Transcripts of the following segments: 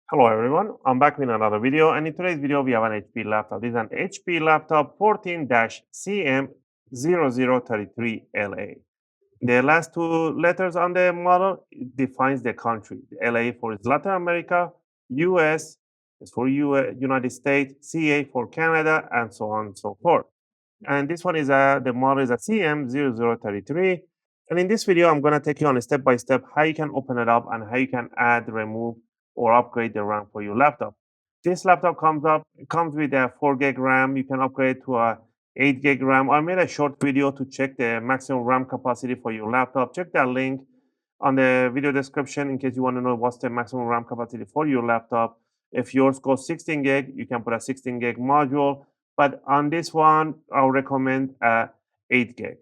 Hello everyone, I'm back with another video, and in today's video we have an HP laptop. This is an HP laptop 14-CM0033LA. The last two letters on the model defines the country. The LA for Latin America, US is for United States, CA for Canada, and so on and so forth. And this one is the model is a CM0033. And in this video, I'm going to take you on a step-by-step how you can open it up and how you can add, remove, or upgrade the RAM for your laptop. This laptop comes with a 4 gig RAM. You can upgrade to a 8 gig RAM. I made a short video to check the maximum RAM capacity for your laptop. Check that link on the video description in case you want to know what's the maximum RAM capacity for your laptop. If yours goes 16 gig, you can put a 16 gig module. But on this one, I'll recommend 8 gig.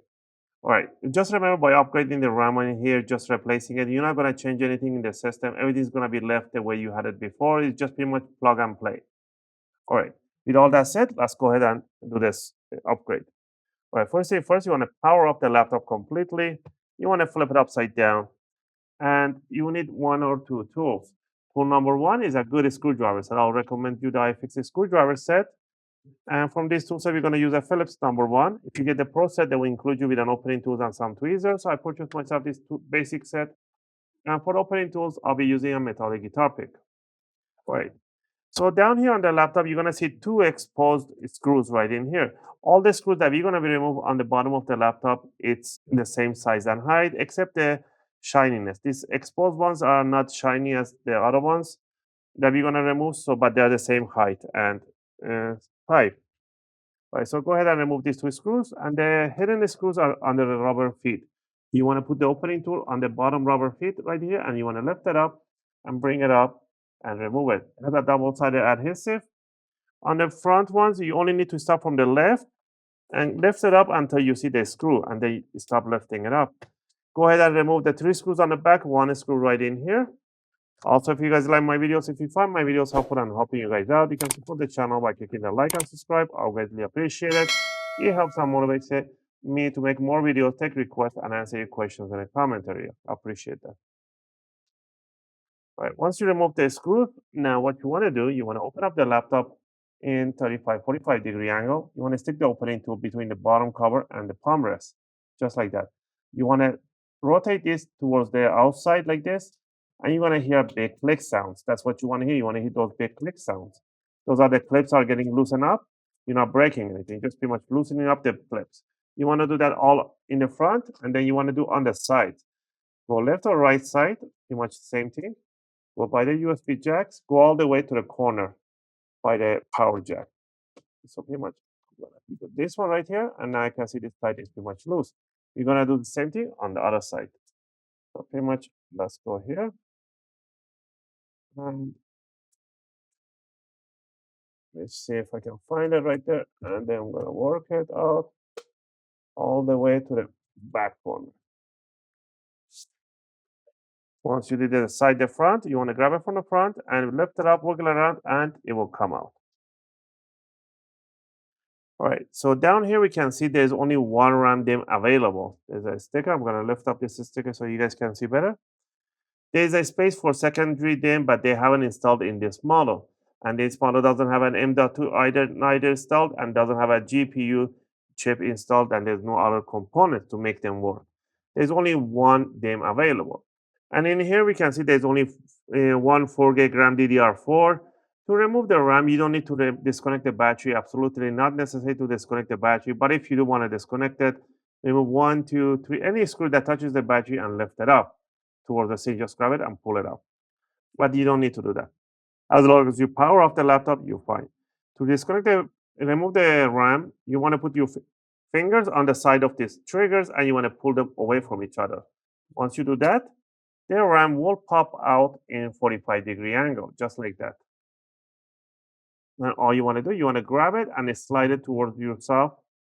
All right, just remember by upgrading the RAM in here, just replacing it, you're not going to change anything in the system. Everything's going to be left the way you had it before. It's just pretty much plug and play. All right, with all that said, let's go ahead and do this upgrade. All right, first, you want to power up the laptop completely. You want to flip it upside down, and you need one or two tools. Tool number one is a good screwdriver set. I'll recommend you the iFixit screwdriver set. And from this tool set, we're going to use a Phillips number one. If you get the Pro set, they will include you with an opening tools and some tweezers. So I purchased myself this basic set. And for opening tools, I'll be using a metallic guitar pick. All right. So down here on the laptop, you're going to see two exposed screws right in here. All the screws that we're going to be removed on the bottom of the laptop, it's the same size and height, except the shininess. These exposed ones are not shiny as the other ones that we're going to remove, but they're the same height and height. All right, so go ahead and remove these two screws, and the hidden screws are under the rubber feet. You want to put the opening tool on the bottom rubber feet right here, and you want to lift it up and bring it up and remove it. It has a double-sided adhesive. On the front ones, you only need to start from the left and lift it up until you see the screw, and then you stop lifting it up. Go ahead and remove the three screws on the back, one screw right in here. Also, if you guys like my videos, if you find my videos helpful and helping you guys out, you can support the channel by clicking the like and subscribe. I'll greatly appreciate it. It helps and motivates me to make more videos, take requests, and answer your questions in the comment area. I appreciate that. All right, once you remove the screw, now what you want to do, you want to open up the laptop in 45-45-degree angle. You want to stick the opening tool between the bottom cover and the palm rest, just like that. You want to rotate this towards the outside like this, and you're going to hear big click sounds. That's what you want to hear. You want to hear those big click sounds. Those are the clips are getting loosened up. You're not breaking anything, just pretty much loosening up the clips. You want to do that all in the front, and then you want to do on the side. Go left or right side, pretty much the same thing. Go by the USB jacks, go all the way to the corner by the power jack. So pretty much this one right here, and now I can see this side is pretty much loose. You're going to do the same thing on the other side. So pretty much, let's go here. And let's see if I can find it right there. And then I'm going to work it out all the way to the back corner. Once you did the side, the front, you want to grab it from the front and lift it up, wiggle it around, and it will come out. All right, so down here we can see there's only one RAM DIMM available. There's a sticker. I'm going to lift up this sticker so you guys can see better. There's a space for secondary DIMM, but they haven't installed in this model. And this model doesn't have an M.2 neither installed and doesn't have a GPU chip installed, and there's no other components to make them work. There's only one DIMM available. And in here we can see there's only one 4 gig RAM DDR4. To remove the RAM, you don't need to disconnect the battery. Absolutely not necessary to disconnect the battery. But if you do want to disconnect it, remove 1, 2, 3, any screw that touches the battery and lift it up towards the seat. Just grab it and pull it up. But you don't need to do that. As long as you power off the laptop, you're fine. To remove the RAM, you want to put your fingers on the side of these triggers and you want to pull them away from each other. Once you do that, the RAM will pop out in 45-degree angle, just like that. And all you want to do, you want to grab it and slide it towards yourself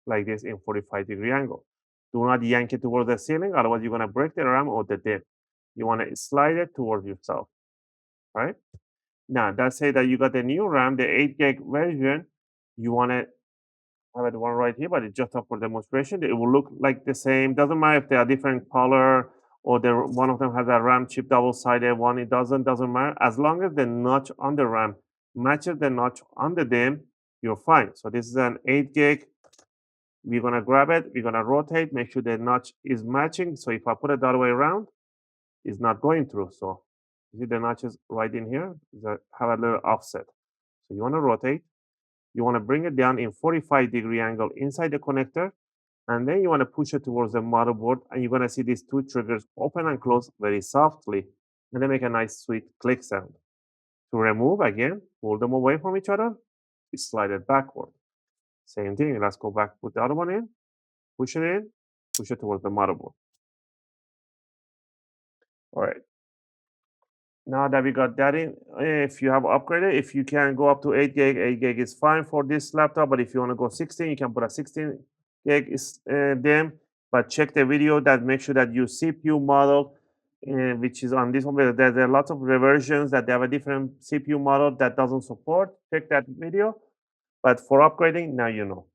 like this in 45-degree angle. Do not yank it towards the ceiling, otherwise you're going to break the RAM or the DIMM. You want to slide it towards yourself, right? Now, let's say that you got the new RAM, the 8 gig version. You want to have it one right here, but it's just for demonstration. It will look like the same. Doesn't matter if they are different color or one of them has a RAM chip double-sided, one it doesn't matter. As long as the notch on the RAM matches the notch on the DIMM, you're fine. So this is an 8 gig. We're gonna grab it, we're gonna rotate, make sure the notch is matching. So if I put it the other way around, it's not going through. So you see the notches right in here, have a little offset. So you wanna rotate, you wanna bring it down in 45-degree angle inside the connector, and then you wanna push it towards the motherboard, and you're gonna see these two triggers open and close very softly, and they make a nice sweet click sound. To remove, again, pull them away from each other, you slide it backward. Same thing, let's go back, put the other one in, push it towards the motherboard. All right. Now that we got that in, if you have upgraded, if you can go up to 8 gig, 8 gig is fine for this laptop. But if you want to go 16, you can put a 16 gig DIMM. But check the video that make sure that your CPU model, which is on this one, there's a lot of reversions that they have a different CPU model that doesn't support. Check that video. But for upgrading, now you know.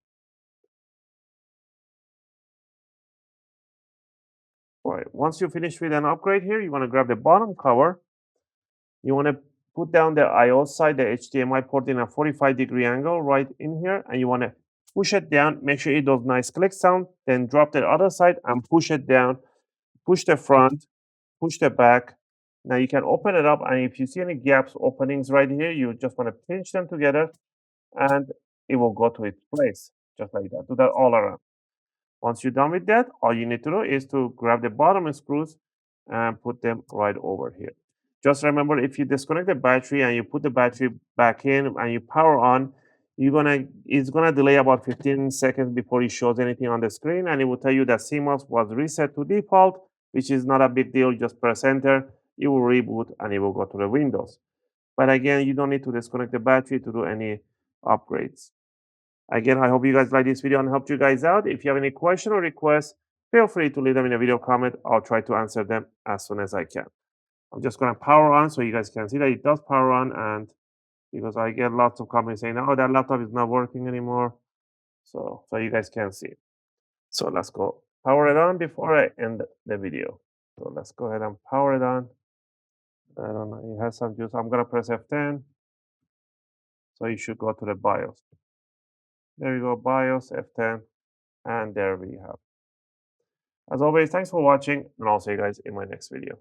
All right. Once you finish with an upgrade here, you want to grab the bottom cover. You want to put down the I/O side, the HDMI port in a 45-degree angle right in here, and you want to push it down. Make sure it does nice click sound. Then drop the other side and push it down. Push the front, push the back. Now you can open it up, and if you see any gaps, openings right here, you just want to pinch them together, and it will go to its place, just like that. Do that all around. Once you're done with that, all you need to do is to grab the bottom screws and put them right over here. Just remember, if you disconnect the battery and you put the battery back in and you power on, it's gonna delay about 15 seconds before it shows anything on the screen, and it will tell you that CMOS was reset to default, which is not a big deal. Just press enter, it will reboot, and it will go to the Windows. But again, you don't need to disconnect the battery to do any upgrades. Again, I hope you guys like this video and helped you guys out. If you have any question or requests, feel free to leave them in a video comment. I'll try to answer them as soon as I can. I'm just going to power on so you guys can see that it does power on, and because I get lots of comments saying, oh, that laptop is not working anymore. So you guys can see. So let's go power it on before I end the video. So let's go ahead and power it on. I don't know, it has some juice. I'm going to press F10. So you should go to the BIOS. There you go, BIOS, F10, and there we have. As always, thanks for watching, and I'll see you guys in my next video.